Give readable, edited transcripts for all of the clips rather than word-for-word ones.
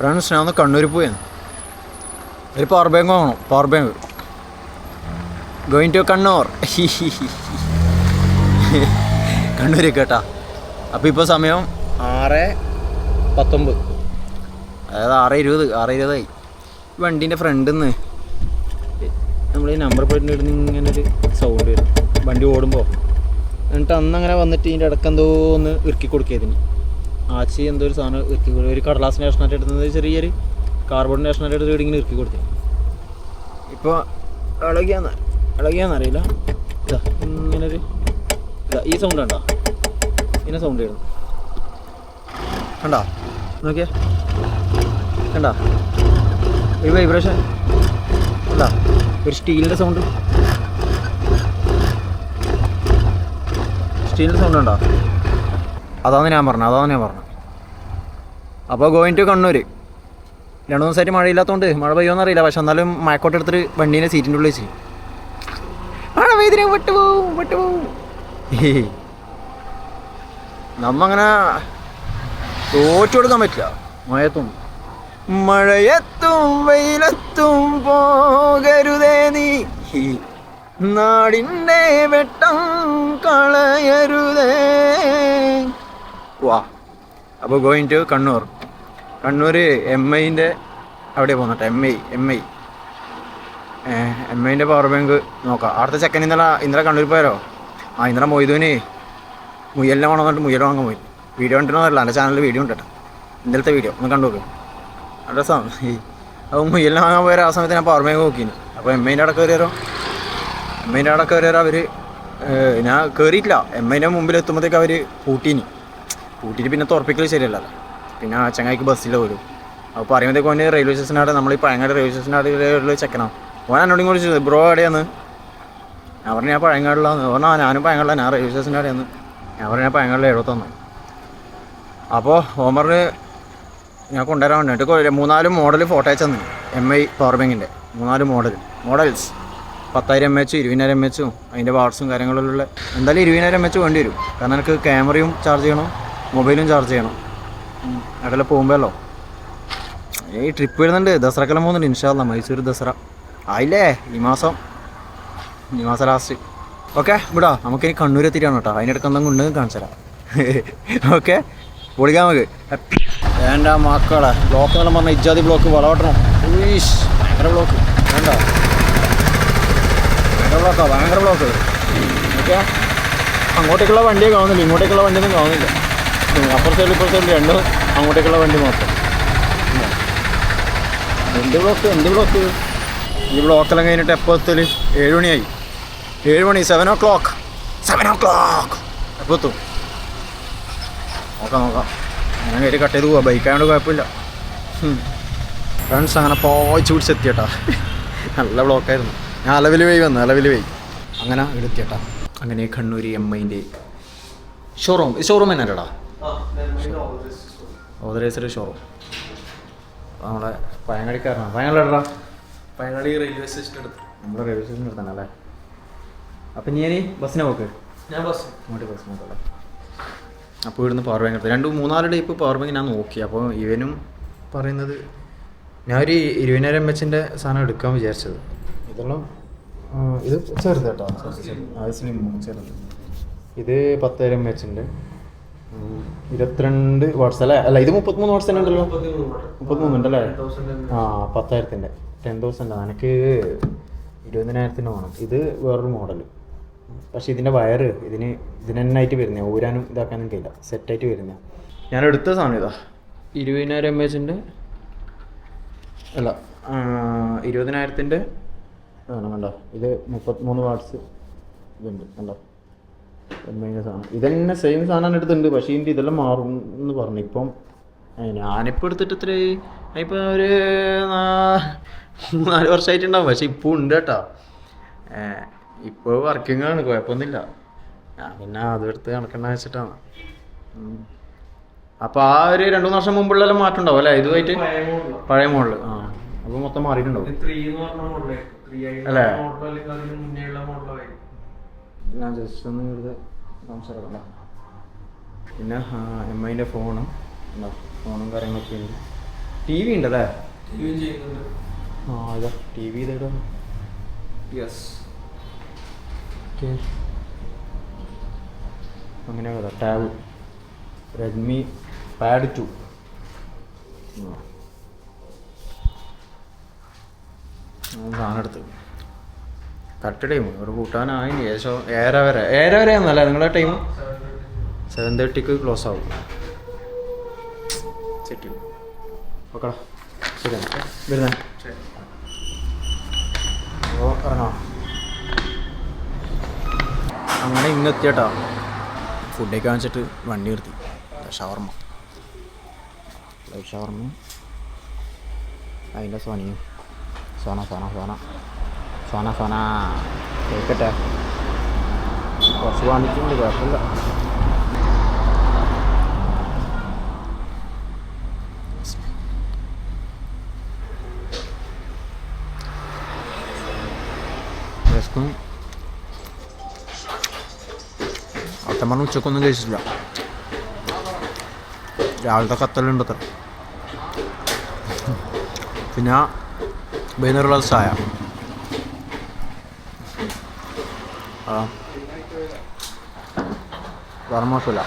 Friends ഞാൻ ഒന്ന് കണ്ണൂർ പോയാണ്. ഒരു പവർ ബാങ്ക് വാങ്ങണം. Power bank going to Kannur. Kannur കേട്ടാ. അപ്പോൾ ഇപ്പോൾ സമയം 6:19, അതായത് 6:20 വണ്ടീൻ്റെ ഫ്രണ്ടിൽ നിന്ന് നമ്മൾ ഈ നമ്പർ പ്ലേറ്റിൻ്റെ ഇടുന്ന് ഇങ്ങനെ ഒരു സൗണ്ട് വരും വണ്ടി ഓടുമ്പോൾ. എന്നിട്ട് അന്നങ്ങനെ വന്നിട്ട് ഇതിൻ്റെ ഇടയ്ക്ക് എന്തോ ഒന്ന് ഇറുക്കി കൊടുക്കിയതിന് ആച്ചി എന്തോ ഒരു സാധനം ഇറുക്കി കൊടുക്കും. ഒരു കടലാസിൻ്റെ കഷ്ണമായിട്ട് എടുക്കുന്നത് ചെറിയൊരു കാർബോണിൻ്റെ കഷ്ണമായിട്ട് എടുത്ത് ഇങ്ങനെ ഇറുക്കി കൊടുത്തു. ഇപ്പോൾ ഇളകിയാന്നറിയില്ല. ഇതാ ഇങ്ങനൊരു ഈ സൗണ്ട് കണ്ടോ? ഇങ്ങനെ സൗണ്ട് വരുന്നു കണ്ടോ? നോക്കിയേ കണ്ടോ? ഒരു വൈബ്രേഷൻ അല്ല, ഒരു സ്റ്റീലിൻ്റെ സൗണ്ട് ഉണ്ടോ? അതാണ് ഞാൻ പറഞ്ഞത്. അപ്പോൾ ഗോയിങ് ടു കണ്ണൂർ. 2 ദിവസമായിട്ട് മഴയില്ലാത്തതുകൊണ്ട് മഴ പെയ്യുമെന്ന് അറിയില്ല. പക്ഷെ എന്നാലും മഴക്കോട്ട് എടുത്തിട്ട് വണ്ടീനെ സീറ്റിൻ്റെ ഉള്ളിൽ വെച്ച് മഴ പെയ്തിനെ വിട്ടുപോവും. നമ്മങ്ങനെ തോറ്റു കൊടുക്കാൻ പറ്റില്ല. മഴയത്തും വെയിലത്തും പോകരുതേ നീ, നാടിൻ്റെ വെട്ടം കളയരുതേ. വാ. അപ്പോൾ ഗോയിങ് ടു കണ്ണൂർ. MIൻ്റെ അവിടെ പോകുന്നുണ്ട്. MIൻ്റെ പവർ ബാങ്ക് നോക്കാം. അവിടുത്തെ ചെക്കൻ ഇന്നലെ കണ്ണൂർ പോയാലോ? ഇന്നലെ മൊയ്തുവിന് മുയലിനെ വേണം എന്നിട്ട് മുയൽ വാങ്ങാൻ പോയി. വീഡിയോ കണ്ടിട്ടൊന്നുമല്ല, എൻ്റെ ചാനലിൽ വീഡിയോ ഉണ്ട് കേട്ടോ. ഇന്നലത്തെ വീഡിയോ ഒന്ന് കണ്ടു നോക്കും. അഡ്രസ്സാണ്. അപ്പോൾ മുയലിനെ വാങ്ങാൻ പോയാൽ ആ സമയത്ത് ഞാൻ പവർ ബാങ്ക് നോക്കിന്. അപ്പോൾ MIൻ്റെ അവിടെ കയറിയാലോ? അവർ ഞാൻ കയറിയിട്ടില്ല. MIൻ്റെ മുമ്പിൽ എത്തുമ്പോഴത്തേക്ക് അവർ പൂട്ടിയിട്ട് പിന്നെ തുറപ്പിക്കൽ ശരിയല്ലല്ലോ. പിന്നെ ആ ചങ്ങായിക്ക് ബസ്സിൽ വരും. അപ്പോൾ പറയുമ്പോഴത്തേക്ക് ഓന് റെയിൽവേ സ്റ്റേഷനായിട്ട് നമ്മൾ ഈ പഴയങ്ങാട് റെയിൽവേ സ്റ്റേഷനായിട്ട് ചെക്കനാണ്. ഓൻ എന്നോട് ഇങ്ങോട്ട് ചോദിച്ചത് ബ്രോ എവിടെയാന്ന്. ഞാൻ പറഞ്ഞു ഞാൻ പഴയങ്ങാടിലാന്ന്. പറഞ്ഞാൽ ഞാനും പഴയങ്ങാടിലാണ്, ഞാൻ റെയിൽവേ സ്റ്റേഷൻ്റെ അവിടെയാന്ന്. ഞാൻ പറഞ്ഞു ഞാൻ പഴയങ്ങാടിൽ 71. അപ്പോൾ ഓമറിന് ഞാൻ കൊണ്ടുവരാൻ വേണ്ടിയിട്ട് 3-4 മോഡൽ ഫോട്ടോ അയച്ചു. MI പവർ ബാങ്കിൻ്റെ 3-4 മോഡൽസ് 10,000 mAh 20,000 mAh അതിൻ്റെ വാട്സും കാര്യങ്ങളിലുള്ള. എന്തായാലും 20,000 mAh വേണ്ടി വരും. കാരണം എനിക്ക് ക്യാമറയും ചാർജ് ചെയ്യണം, മൊബൈലും ചാർജ് ചെയ്യണം. അവിടെല്ലാം പോകുമ്പോഴല്ലോ ഈ ട്രിപ്പ് വരുന്നുണ്ട്. ദസറക്കെല്ലാം പോകുന്നുണ്ട് ഇൻഷാ അല്ലാഹ്. മൈസൂർ ദസറ ആയില്ലേ ഈ മാസം ലാസ്റ്റ്. ഓക്കെ വിടാ, നമുക്കിനി കണ്ണൂർ എത്തിയിട്ടാണ് കേട്ടോ. അതിനിടയ്ക്ക് എന്തെങ്കിലും ഉണ്ടെങ്കിൽ കാണിച്ചു തരാം. ഓക്കെ പൊളിക്കാൻ നമുക്ക്. എൻ്റെ മക്കളെ ബ്ലോക്ക് എന്നെല്ലാം പറഞ്ഞാൽ ഇജാതി ബ്ലോക്ക് വളവട്ടണം. ഭയങ്കര ബ്ലോക്ക് വേണ്ട, ഭയങ്കര ബ്ലോക്ക്. ഓക്കെ അങ്ങോട്ടേക്കുള്ള വണ്ടിയെ കാണുന്നില്ല, ഇങ്ങോട്ടേക്കുള്ള വണ്ടിയൊന്നും കാണുന്നില്ല. അപ്പുറത്തെ സൈഡിൽ രണ്ടും അങ്ങോട്ടേക്കുള്ള വണ്ടി മാത്രം. എന്ത് ബ്ലോക്ക്. ഈ ബ്ലോക്കെല്ലാം കഴിഞ്ഞിട്ട് എപ്പോൾ എത്തല്? 7 മണിയായി. 7 മണി 7 o'clock എപ്പോൾ എത്തും? നോക്കാം. അങ്ങനെ കയറി കട്ട് ചെയ്ത് പോവാം. ബൈക്കായതുകൊണ്ട് കുഴപ്പമില്ല. ഫ്രണ്ട്സ് അങ്ങനെ പോയിച്ച് പിടിച്ചെത്തിയേട്ടാ. നല്ല ബ്ലോക്കായിരുന്നു. ഞാൻ അലവിൽ വൈ അങ്ങനെ ഇവിടെ എത്തിയേട്ടാ. അങ്ങനെ കണ്ണൂർ MIൻ്റെ ഷോറൂം എന്നാ ഓതറൈസ്ഡ് ഷോറൂം. നമ്മളെ പയങ്ങാടിക്കാരനാണ്. പയങ്ങാടി റെയിൽവേ സ്റ്റേഷൻ എടുത്ത് നമ്മളെ റെയിൽവേ സ്റ്റേഷൻ എടുത്താണ് അല്ലേ. അപ്പം നീ ബസ്സിനെ പോക്ക്? ഞാൻ ബസ്സിന് പോകല്ലേ. അപ്പോൾ ഇവിടുന്ന് പവർ ബാങ്ക് എടുത്ത് 2-3-4 ടൈപ്പ് പവർ ബാങ്ക് ഞാൻ നോക്കി. അപ്പോൾ ഇവനും പറയുന്നത് ഞാൻ ഒരു 20,000 mAhൻ്റെ സാധനം എടുക്കാൻ വിചാരിച്ചത്. ഇതെല്ലാം ഇത് ചെറുത് കേട്ടോ, സ്ലിം ചെറുത്. ഇത് 10,000 mAhൻ്റെ 22 വാട്ട്സ് അല്ല ഇത് 33 വാട്ട്സ് തന്നെ ഉണ്ടല്ലോ. 33 ഉണ്ടല്ലേ? 10,000ൻ്റെ 10,000. എനിക്ക് 20,000ൻ്റെ വേണം. ഇത് വേറൊരു മോഡൽ. പക്ഷേ ഇതിൻ്റെ വയറ് ഇതിന് തന്നെയായിട്ട് വരുന്നത്, ഊരാനും ഇതാക്കാനും കഴിയില്ല, സെറ്റായിട്ട് വരുന്ന. ഞാൻ എടുത്ത സാധനം ഇതാ 20,000 mAhൻ്റെ അല്ല 20,000ൻ്റെ വേണം. കണ്ടോ ഇത് 33 വാട്ട്സ് ഇതുണ്ട്. കണ്ടോ MIൻ്റെ സാധനം ഇതന്നെ സെയിം സാധനം എടുത്തിട്ടുണ്ട്. പക്ഷേ ഇതിൻ്റെ ഇതെല്ലാം മാറും എന്ന് പറഞ്ഞു. ഇപ്പം ഞാനിപ്പോൾ എടുത്തിട്ട് ഇത്ര ഇപ്പോൾ ഒരു 4 വർഷമായിട്ടുണ്ടാവും. പക്ഷേ ഇപ്പോൾ ഉണ്ട് കേട്ടോ. ഇപ്പോൾ വർക്കിംഗ് ആണ്, കുഴപ്പമൊന്നുമില്ല. ഞാൻ പിന്നെ അതെടുത്ത് കണക്കെണ്ണ വെച്ചിട്ടാണ്. അപ്പോൾ ആ ഒരു 2-3 വർഷം മുമ്പുള്ളതെല്ലാം മാറ്റം ഉണ്ടാവും അല്ലേ ഇതുമായിട്ട്? പഴയ മോഡൽ. അപ്പോൾ മൊത്തം മാറിയിട്ടുണ്ടാവും അല്ലേ? ഞാൻ ജസ്റ്റ് ഒന്ന് വെറുതെ സംസാരിക്കണ്ട. പിന്നെ MIൻ്റെ ഫോണും കാര്യങ്ങളൊക്കെ ഉണ്ട്. ടി വി ഉണ്ടല്ലേ? ചെയ്യുന്നുണ്ട്. ആ ഇതാ ടി വി ഇതേടാ. യെസ്. അങ്ങനെ ടാബ് റെഡ്മി പാഡ് 2. സാധനം എടുത്ത് കറക്റ്റ് ടൈം ഒരു കൂട്ടാനായി ഏകദേശം 7:30 വരെയാണെന്നല്ലേ നിങ്ങളുടെ ടൈം? 7:30 ക്ലോസ് ആവും. സെറ്റ് ഓക്കെടാ, ശരി വരുന്നേ. അപ്പോൾ ഇറങ്ങാം. അങ്ങനെ ഇങ്ങ് എത്തിയട്ടാ. ഫുഡൊക്കെ വാങ്ങിച്ചിട്ട് വണ്ടി നിർത്തി. ഷവർമ്മ, ലൈവ് ഷവർമ്മ, അതിൻ്റെ സോനയും സോന കേൾക്കട്ടെ. കുറച്ച് വാങ്ങിച്ചിട്ടുണ്ട്, കുഴപ്പമില്ല. വിശക്കും. അത്തമ്മ ഉച്ചക്കൊന്നും കഴിച്ചിട്ടില്ല. രാവിലത്തെ കത്തലുണ്ട് അത്ര. പിന്നെ വൈകുന്നേരമുള്ള ചായ. വേറെ മോശമില്ല.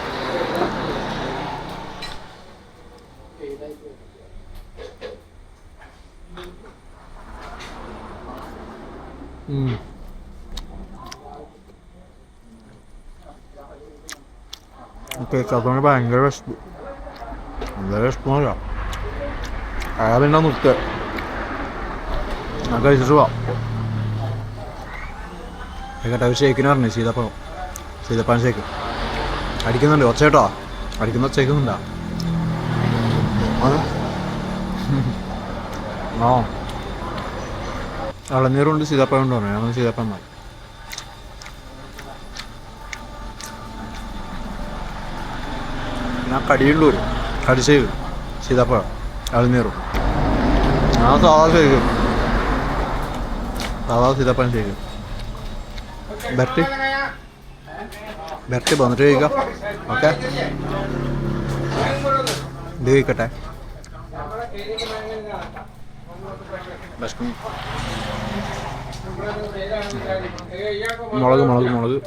കേൾക്കാത്തതുകൊണ്ട് ഭയങ്കര വിശപ്പ്. ഭയങ്കര വിശപ്പൊന്നുമില്ല. അയാൾ പിന്നെ നിർത്തുക. ഞാൻ കഴിച്ചിട്ട് പോവാം. കേട്ടോ ഷേക്കിന് പറഞ്ഞു സീതപ്പാൻ ഷേക്ക് അടിക്കുന്നുണ്ട്. ഒച്ച കേട്ടോ, അടിക്കുന്ന ഒച്ച കേൾക്കുന്നുണ്ടാ? ആ ഇളനീറുണ്ട് സീതാപ്പാൻ കൊണ്ട് പറഞ്ഞു. ഞാൻ സീതാപ്പാൻ മതി. ഞാൻ കടിയുള്ളൂര് കടിച്ചേക്ക് സീതാപ്പഴം ഇളനീറും. ഞാൻ സാധാ സീതാപ്പഴം ചെയ്യും. ബെർട്ടി വന്നിട്ട് കഴിക്കാം. ഓക്കെ, ഇത് കഴിക്കട്ടെ. മുളക് മുളക് മുളക്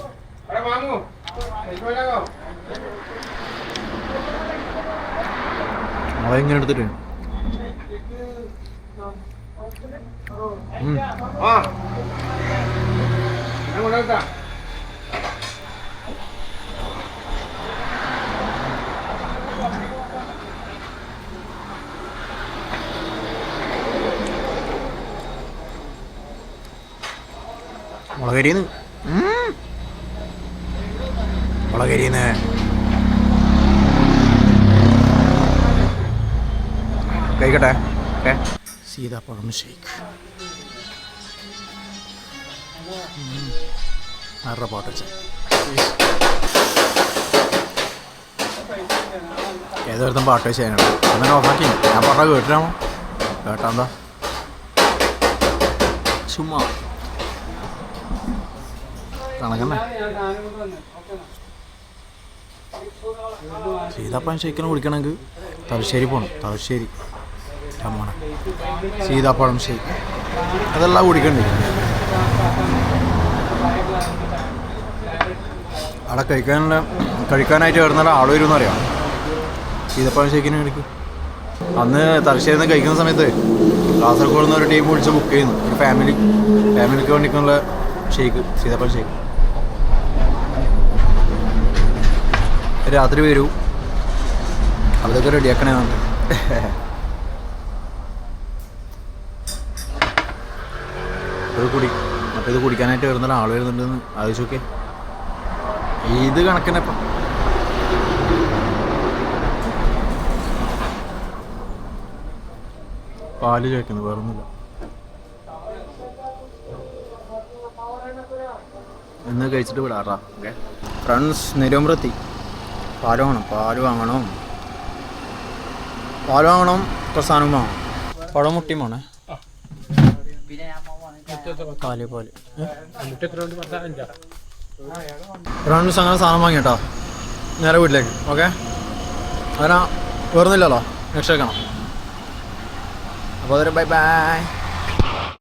മുളക് ഇങ്ങനെ എടുത്തിട്ട് മുളകരിന്ന് കഴിക്കട്ടെ. Okay, സീതാപ്പഴം shake 6 പോട്ടച്ച. ഏതൊരുത്തും പാട്ട് ചെയ്യാനുണ്ട്. അങ്ങനെ ഓഫാക്കി ഞാൻ പറഞ്ഞ കേട്ടിട്ടാമോ? കേട്ടാ ചുമ്മാ കണക്കന്നെ. സീതാപ്പഴം ഷേക്കിന് കുടിക്കണമെങ്കിൽ തലശ്ശേരി പോകണം. തലശ്ശേരി മോനെ സീതാപ്പഴം ഷേക്ക് അതെല്ലാം കുടിക്കണ്ടേ. അവിടെ കഴിക്കാനായിട്ട് വരുന്ന ആൾ വരുമെന്ന് അറിയാം. സീതാപ്പഴം ഷേക്കിന് കഴിക്കും. അന്ന് തലശ്ശേരിയിൽ നിന്ന് കഴിക്കുന്ന സമയത്ത് കാസർഗോഡ് നിന്ന് ഒരു ടീം വിളിച്ച് ബുക്ക് ചെയ്യുന്നു. ഒരു ഫാമിലിക്ക് വേണ്ടിക്കുള്ള ഷേക്ക്, സീതാപ്പഴം ഷേക്ക്. രാത്രി വരൂ, അതൊക്കെ റെഡിയാക്കണേ. കുടി അപ്പോൾ ഇത് കുടിക്കാനായിട്ട് വരുന്ന ആൾ വരുന്നുണ്ടെന്ന് ആലോചിച്ചോക്കെ. ഇത് കണക്കിനെ ഇപ്പം പാല് ചോദിക്കുന്നത് വേറൊന്നുമില്ല. ഇന്ന് കഴിച്ചിട്ട് വിടാറാ. ഓക്കെ ഫ്രണ്ട്സ്, നെരുമ്പ്രത്തി പാല് വാങ്ങണം. പ്രസാദം വാങ്ങണം. പഴം മുട്ടിയും വേണേ. പാല് ഫ്രണ്ട്സ് അങ്ങനെ സാധനം വാങ്ങിട്ടോ നേരെ വീട്ടിലേക്ക്. ഓക്കെ, അങ്ങനെ വേറൊന്നുമില്ലല്ലോ. നെക്സ്റ്റ് വെക്കണം. അപ്പോൾ ബൈ ബൈ.